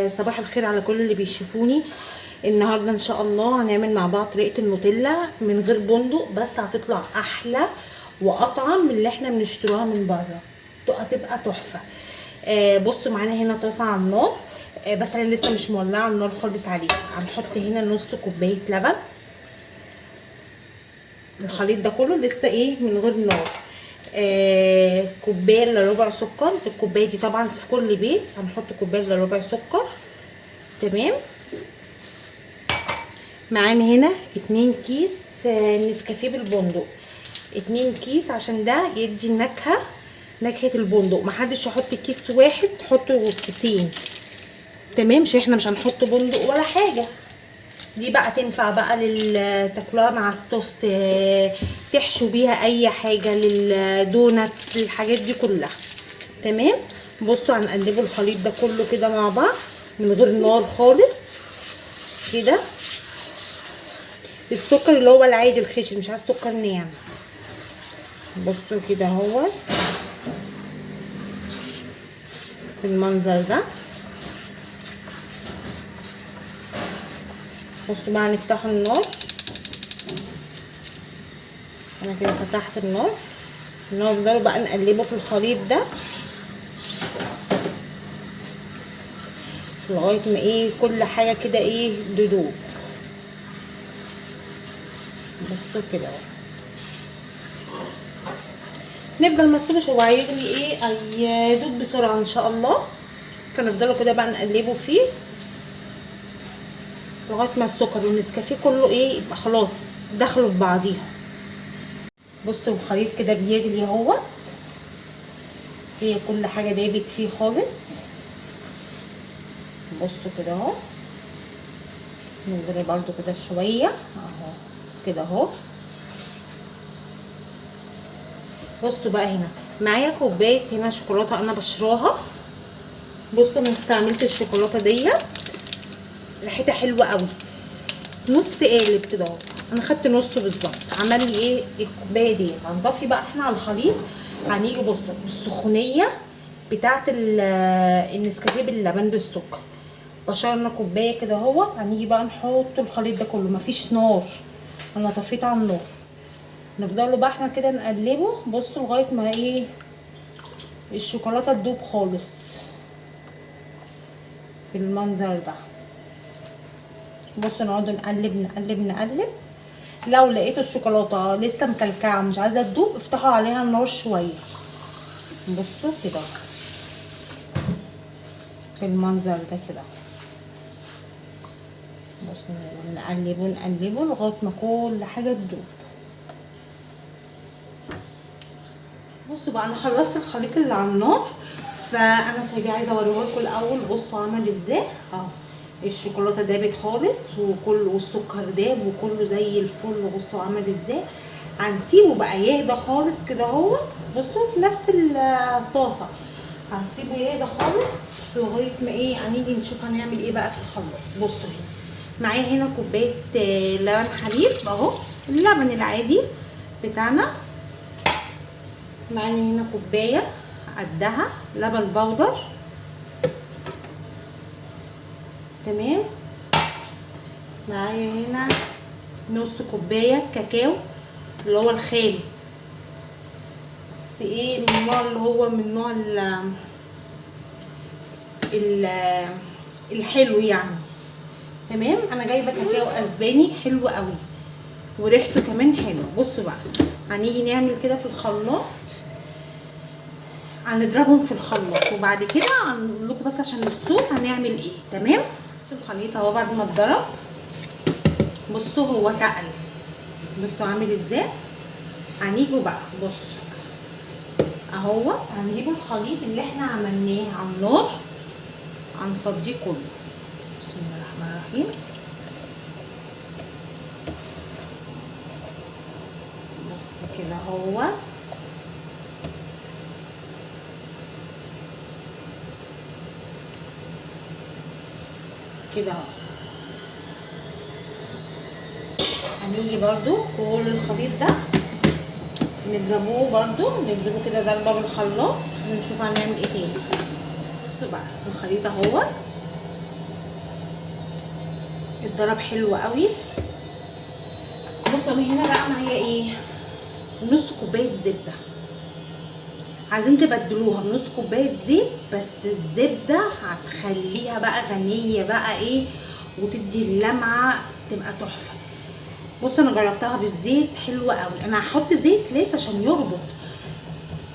صباح الخير على كل اللي بيشوفوني. النهارده ان شاء الله هنعمل مع بعض طريقه النوتيلا من غير بندق، بس هتطلع احلى واطعم من اللي احنا بنشتروها من بره، هتبقى تحفه. بصوا معانا هنا طاسه على النار، بس انا لسه مش مولعه النار خالص عليها. هنحط هنا نص كوبايه لبن، الخليط ده كله لسه من غير نار. كوبايه الا ربع سكر، الكوبايه دي طبعا في كل بيت هنحط كوبايه الا ربع سكر. تمام. معانا هنا 2 كيس نسكافيه بالبندق، 2 كيس عشان ده يدي نكهه البندق. محدش يحط كيس واحد، حطوا كيسين. تمام، مش هنحط بندق ولا حاجه. دي بقى تنفع بقى تاكلوها مع التوست، تحشوا بيها اي حاجه، للدوناتس، للحاجات دي كلها. تمام. بصوا هنقلبوا الخليط ده كله كده مع بعض من غير نار خالص كده. السكر اللي هو العادي الخشن، مش عايز سكر ناعم. بصوا كده اهو بالمنظر ده. بصوا بقى نفتح النار. انا كده فتحت النار. نفضل بقى نقلبه في الخليط ده لغايه ما كل حاجه كده تدوب. بصوا كده اهو. نفضل مسلوش، هو هيغلي هيدوب بسرعه ان شاء الله. فنفضلوا كده بقى نقلبه فيه لغايه ما السكر والنسكافيه كله يبقى خلاص دخلوا في بعضيهم. بصوا الخليط كده بيغلي اهوت، هي كل حاجه دابت فيه خالص. بصوا كده اهو. نغلي برده كده شويه اهو كده اهو. بصوا بقى هنا معايا كوبايه هنا شوكولاته انا بشراها. بصوا انا استعملت الشوكولاته ديت، ريحتها حلوه قوي. نص قالب كده اهو، انا خدت نصه بالظبط. عمل لي الكوبايه دي. هنضيف بقى احنا على الخليط. هنيجي بصوا بالسخونيه بتاعه النسكافيه باللبن بالسكر. بشرنا كوبايه كده اهوت. هنيجي بقى نحط الخليط ده كله، مفيش نار، انا طفيت على النار. نفضلوا بقى احنا كده نقلبه. بصوا لغايه ما الشوكولاته تدوب خالص بالمنظر ده. بصوا نقعد نقلب نقلب نقلب. لو لقيتوا الشوكولاته لسه مكلكعه مش عايزه تدوب، افتحوا عليها النار شويه. بصوا كده بالمنظر ده كده. بصوا نقلبه نقلبه لغايه ما كل حاجه تدوب. بصوا بقى انا خلصت الخليط اللي على النار، فانا سايباه عايزه اوريه لكم الاول. بصوا عمل ازاي اهو. الشوكولاته دابت خالص والسكر داب وكله زي الفل. بصوا عمل ازاي. هنسيبه بقى يهدى خالص كده اهو. بصوا في نفس الطاسه هنسيبه يهدى خالص لغايه ما هنيجي نشوف هنعمل ايه بقى في الخلاط. بصوا معايا هنا كوبايه لبن حليب اهو، اللبن العادي بتاعنا. معانا هنا كوبايه قدها لبن بودر. تمام. معايا هنا نص كوبايه كاكاو اللي هو الخالي، بس من النوع اللي هو من نوع الحلو يعني. تمام. انا جايبه كاكاو اسباني حلو قوي وريحته كمان حلوه. بصوا بقى هنيجي نعمل كده في الخلاط، هنضربهم في الخلاط وبعد كده هنقول لكم بس عشان الصوت هنعمل ايه. تمام. الخليط اهو بعد ما اتضرب. بصوا هو تقل. بصوا عامل ازاي. هنيجوا بقى بصوا اهو. هنجيب الخليط اللي احنا عملناه على النار، هنفضيه كله. بسم الله الرحمن الرحيم. بص كده اهو كده اهو. هنيجي برضو كل الخليط ده نضربوه برضو، نضربه كده ضربه بالخلاط ونشوف هنعمل ايه تاني. بصوا بقى الخليط اهو اتضرب حلو قوي. بصوا هنا بقى معايا ايه، نص كوبايه زبده. عايزين تبدلوها بنص كوبايه زيت، بس الزبده هتخليها بقى غنيه بقى ايه، وتدي اللمعه تبقى تحفه. بصوا انا جربتها بالزيت حلوه قوي. انا هحط زيت ليس عشان يربط،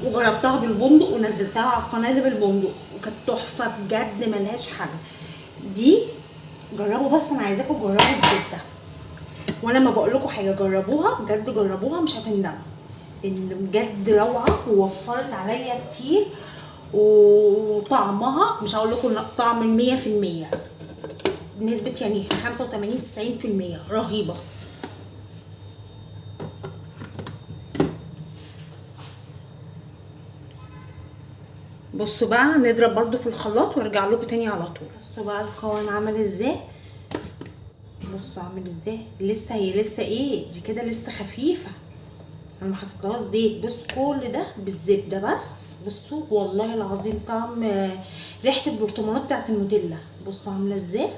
وجربتها بالبندق ونزلتها على القناه بالبندق وكانت تحفه بجد ملهاش حل. دي جربوا، بس انا عايزاكم تجربوا الزبده، وانا ما بقول لكم حاجه، جربوها بجد، جربوها مش هتندموا، ان بجد روعه ووفرت عليا كتير. وطعمها مش هقول لكم طعم 100%، بنسبه يعني 85 90% رهيبه. بصوا بقى نضرب برضو في الخلاط وارجع لكم تاني على طول. بصوا بقى القوام عمل ازاي، بصوا عامل ازاي، لسه هي لسه ايه دي كده، لسه خفيفه، انا ما حطيتلهاش زيت. بصوا كل ده بالزبده بس. بصوا والله العظيم طعم ريحه البرطمانات بتاعت النوتيلا. بصوا عامله ازاي.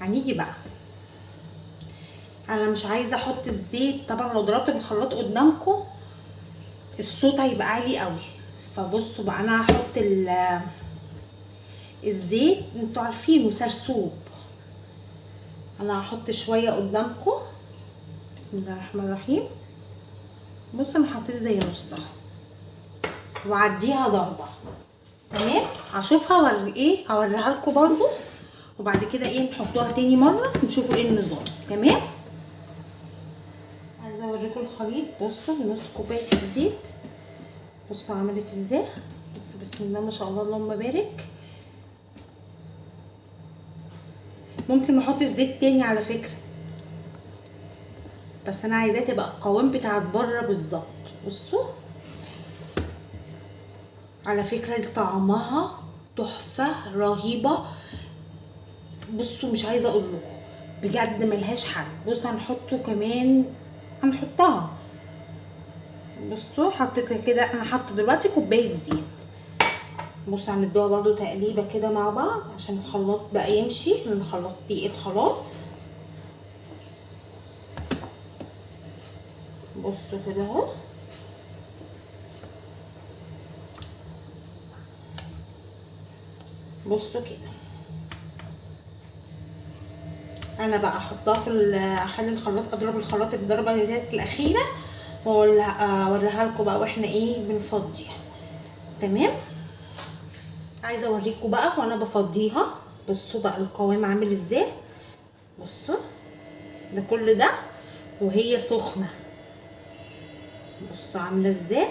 هنيجي بقى، انا مش عايزه احط الزيت طبعا، لو ضربت بالخلاط قدامكم الصوت هيبقى عالي قوي. فبصوا بقى انا هحط الزيت، انتوا عارفينه سرسوب، انا هحط شويه قدامكم. بسم الله الرحمن الرحيم. بصوا انا حطيت زي نصها وعديها ضربه. تمام، هشوفها اوريها لكم برضو، وبعد كده ايه نحطوها تاني مره نشوفوا ايه النظام. تمام، عايزه اوريكم الخليط. بصوا نص كوبايه الزيت، بصوا عملت ازاي. بصوا بسم الله ما شاء الله اللهم بارك. ممكن نحط الزيت تاني على فكره، بس انا عايزاه تبقى القوام بتاعت بره بالظبط. بصوا على فكره طعمها تحفه رهيبه. بصوا مش عايزه اقول لكم بجد ملهاش حل. بصوا هنحطه كمان، هنحطها. بصوا حطيت كده، انا حاطه دلوقتي كوبايه زيت. بصوا هندوها برضو تقليبه كده مع بعض عشان الخلاط بقى يمشي، لان الخلاط تقيل خلاص. بصوا كده اهو. بصوا كده، انا بقى احطها في اخلي الخلاط، اضرب الخلاط الضربه الاخيره واوريها لكم بقى واحنا ايه بنفضيها. تمام، عايزه اوريكم بقى وانا بفضيها. بصوا بقى القوام عامل ازاي. بصوا ده كل ده وهي سخنه. بصوا عامله ازاي،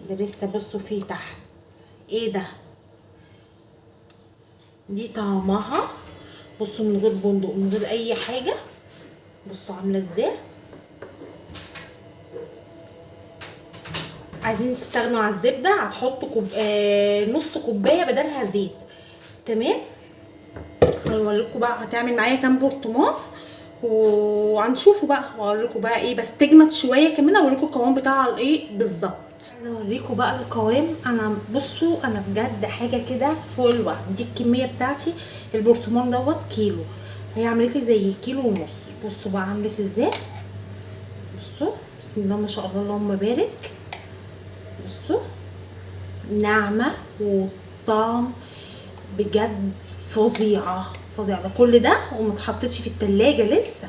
ده لسه. بصوا فيه تحت ايه ده، دي طعمها. بصوا من غير بندق من غير اي حاجه. بصوا عامله ازاي. عايزين تستغنوا على الزبده هتحطوا نص كوبايه بدلها زيت. تمام، هنوريكم بقى هتعمل معايا كام برطمان وهنشوفوا بقى، واوريكم بقى ايه، بس تجمد شويه كمان اوريكم القوام بتاعها ايه بالظبط. عايزه اوريكم بقى القوام. انا بصوا انا بجد حاجه كده فوق الوهم. دي الكميه بتاعتي، البرطمان دوت كيلو، هي عملت لي زي كيلو ونص. بصوا بقى عملت ازاي. بصوا بسم الله ما شاء الله اللهم بارك. بصوا ناعمه والطعم بجد فظيعه فظيعه. ده كل ده وما اتحطتش في التلاجة لسه.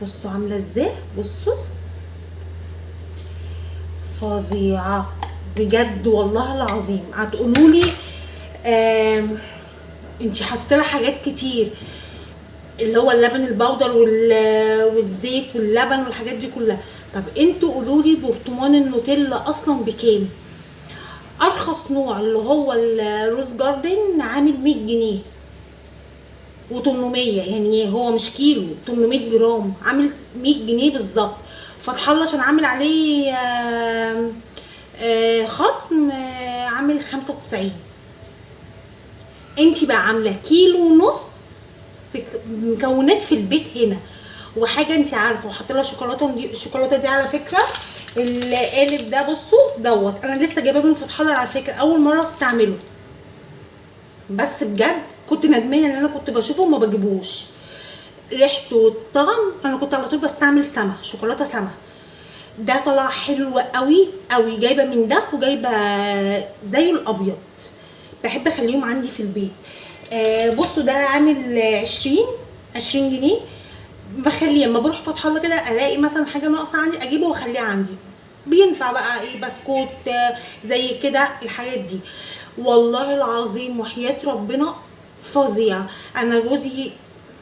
بصوا عامله ازاي. بصوا فظيعه بجد والله العظيم. هتقولوا لي انتي حطيتي لها حاجات كتير، اللي هو اللبن البودر والزيت واللبن والحاجات دي كلها. طب انتوا قولوا لي برطمان النوتيلا اصلا بكام؟ ارخص نوع اللي هو الروز جاردن عامل 100 جنيه و800، يعني هو مش كيلو، 800 جرام عامل 100 جنيه بالظبط. فتح الله عشان عامل عليه خصم عامل 95. انتي بقى عامله كيلو ونص مكونات في البيت هنا وحاجه انت عارفه وحاطه لها شوكولاته. الشوكولاته دي على فكره القالب ده بصوا دوت انا لسه جايباه من فتح الله على فكره، اول مره استعمله، بس بجد كنت ندمانه ان انا كنت بشوفه وما بجيبوش. ريحته والطعم انا كنت على طول بستعمل سما، شوكولاته سما. ده طلع حلو قوي قوي. جايبه من ده وجايبه زي الابيض، بحب اخليهم عندي في البيت. بصوا ده عامل 20 جنيه. بخليه لما بروح فتح الله كده الاقي مثلا حاجه ناقصه عندي اجيبه واخليه عندي. بينفع بقى ايه بسكوت زي كده الحاجات دي. والله العظيم وحياة ربنا فظيع. انا جوزي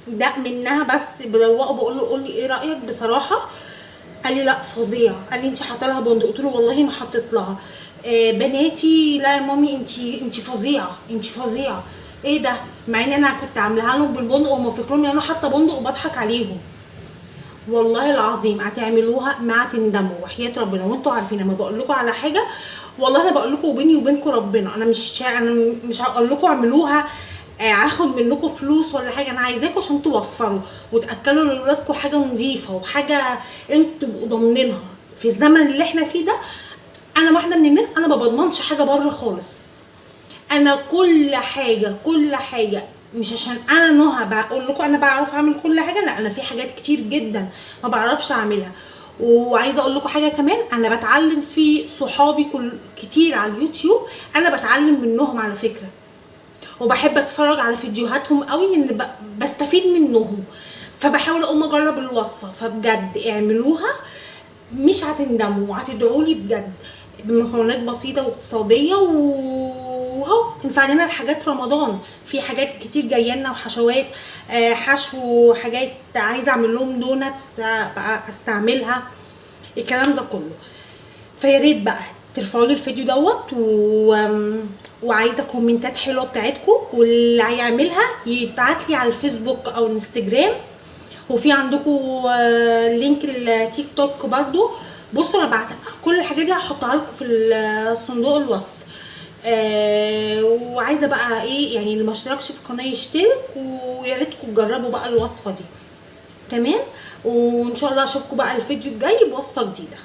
ده منها بس بدوقه بقول له قول لي ايه رايك بصراحه. قال لي لا فظيع. قال لي انت حاطه لها بندق؟ قلت له والله ما حطيت لها. بناتي لا يا مامي انت فظيعه انت فظيعه. ايه ده؟ مع ان انا كنت عاملاها لهم بالبندق وهم فاكرين ان انا حاطه بندق وبضحك عليهم. والله العظيم هتعملوها ما هتندموا وحياه ربنا. وانتوا عارفين لما بقول لكم على حاجه والله انا بقول لكم بيني وبينكم ربنا، انا مش هقول لكم اعملوها هاخد منكم فلوس ولا حاجه. انا عايزاكم عشان توفروا وتاكلوا لاولادكم حاجه نظيفه وحاجه انتوا تبقوا ضامنينها في الزمن اللي احنا فيه ده. انا واحده من الناس انا ما بضمنش حاجه بره خالص. انا كل حاجه مش عشان انا نهى بقول لكم انا بعرف اعمل كل حاجه، لا انا في حاجات كتير جدا ما بعرفش اعملها. وعايزه اقول لكم حاجه كمان، انا بتعلم في صحابي كتير على اليوتيوب، انا بتعلم منهم على فكره، وبحب اتفرج على فيديوهاتهم قوي لان بستفيد منهم، فبحاول اقوم اجرب الوصفه. فبجد اعملوها مش هتندموا وهتدعوا لي بجد. بمكونات بسيطه واقتصاديه وهو ينفع لنا الحاجات رمضان. في حاجات كتير جايه لنا وحشوات حشو حاجات عايزه اعمل لهم دوناتس بقى استعملها الكلام ده كله. فيا ريت بقى ترفعوا لي الفيديو دوت وعايزه كومنتات حلوه بتاعتكم، واللي هيعملها يبعت لي على الفيسبوك او الانستجرام، وفي عندكم لينك التيك توك برضو. بصوا انا بعت كل الحاجات دي هحطها لكم في صندوق الوصف. وعايزه بقى ايه يعني اللي ما اشتركش في القناه يشترك، ويا ريتكم تجربوا بقى الوصفه دي. تمام، وان شاء الله اشوفكم بقى الفيديو الجاي بوصفه جديده.